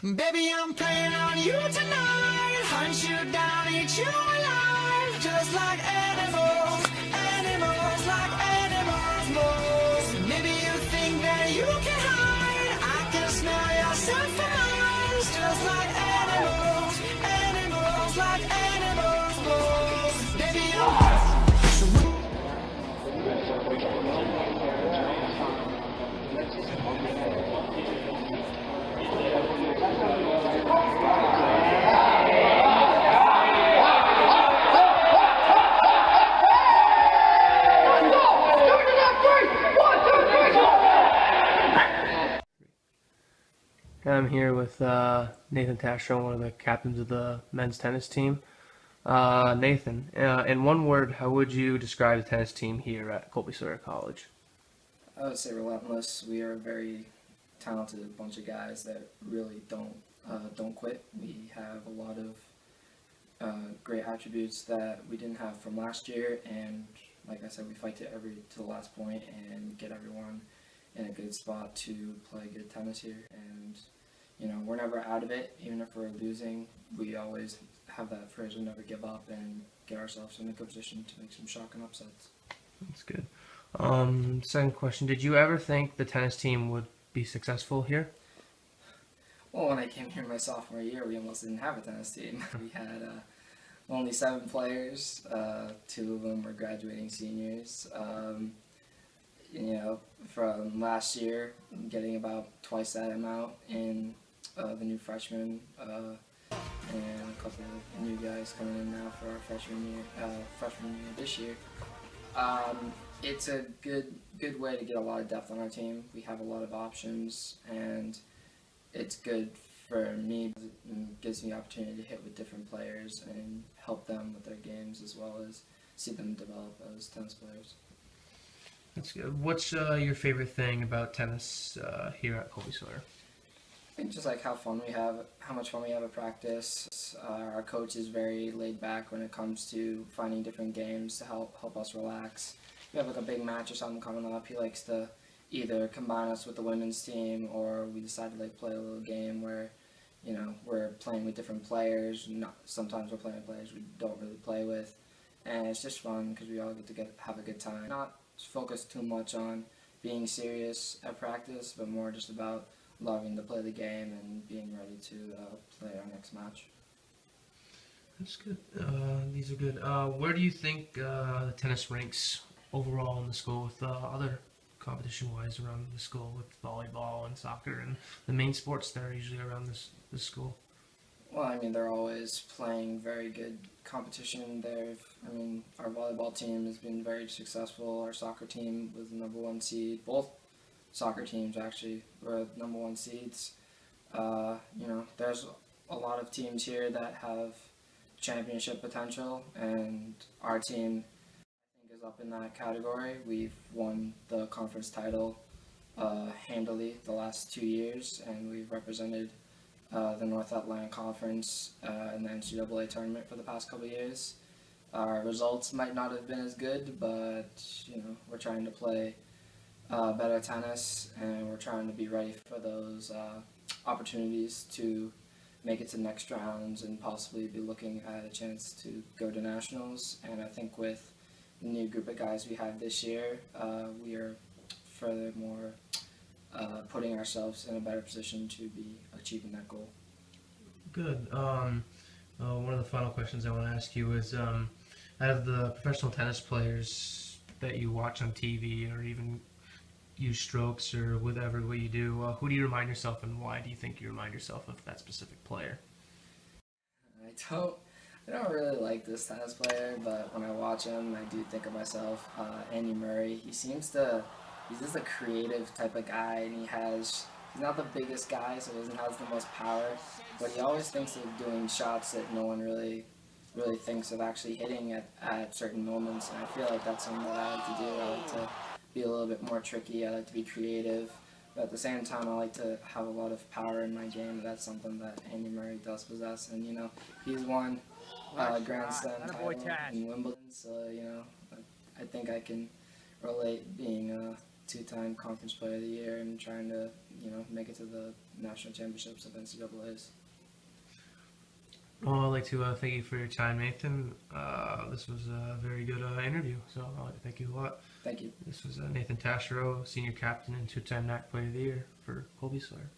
Baby, I'm playing on you tonight. Hunt you down, eat you alive. Just like animals, animals, like animals most. Maybe you think that you can hide. I can smell your scent for miles. Just like animals, animals, like animals most. Baby, I'm here with Nathan Tasher, one of the captains of the men's tennis team. Nathan, in one word, how would you describe the tennis team here at Colby-Sawyer College? I would say relentless. We are a very talented bunch of guys that really don't quit. We have a lot of great attributes that we didn't have from last year, and like I said, we fight to the last point and get everyone in a good spot to play good tennis here. And you know, we're never out of it. Even if we're losing, we always have that phrase, we'll never give up, and get ourselves in a good position to make some shocking upsets. That's good. Second question, did you ever think the tennis team would be successful here? Well, when I came here my sophomore year, we almost didn't have a tennis team. We had only 7 players. 2 of them were graduating seniors. You know, from last year, getting about twice that amount in the new freshmen, and a couple of new guys coming in now for our freshman year this year. It's a good way to get a lot of depth on our team. We have a lot of options, and it's good for me because it gives me the opportunity to hit with different players and help them with their games, as well as see them develop as tennis players. That's good. What's your favorite thing about tennis here at Colby-Sawyer? I think just like how much fun we have at practice. Our coach is very laid back when it comes to finding different games to help us relax. If we have like a big match or something coming up, he likes to either combine us with the women's team, or we decide to like play a little game where, you know, we're playing with different players. Sometimes we're playing with players we don't really play with, and it's just fun because we all get to have a good time. Not focus too much on being serious at practice, but more just about loving to play the game and being ready to play our next match. That's good. These are good. Where do you think the tennis ranks overall in the school with other competition-wise around the school, with volleyball and soccer and the main sports that are usually around this school? Well, I mean, they're always playing very good competition. Our volleyball team has been very successful. Our soccer team was the #1 seed. Both soccer teams actually were #1 seeds. You know, there's a lot of teams here that have championship potential, and our team, I think, is up in that category. We've won the conference title handily the last 2 years, and we've represented the North Atlantic Conference in the NCAA tournament for the past couple of years. Our results might not have been as good, but you know, we're trying to play better tennis, and we're trying to be ready for those opportunities to make it to next rounds and possibly be looking at a chance to go to nationals. And I think with the new group of guys we have this year, we are furthermore putting ourselves in a better position to be achieving that goal. Good. One of the final questions I want to ask you is, out of the professional tennis players that you watch on TV or even use strokes or whatever way you do, who do you remind yourself, and why do you think you remind yourself of that specific player? I don't really like this tennis player, but when I watch him, I do think of myself. Andy Murray. He's just a creative type of guy, and he's not the biggest guy, so he doesn't have the most power, but he always thinks of doing shots that no one really thinks of actually hitting at certain moments, and I feel like that's something that I like to do. I like to be a little bit more tricky. I like to be creative, but at the same time, I like to have a lot of power in my game. That's something that Andy Murray does possess, and you know, he's won Grand Slam title in Wimbledon, so you know, I think I can relate being 2-time conference player of the year and trying to, make it to the national championships of NCAAs. Well, I'd like to thank you for your time, Nathan. This was a very good interview, so I'd like to thank you a lot. Thank you. This was Nathan Taschereau, senior captain and 2-time NAC player of the year for Colby-Sawyer.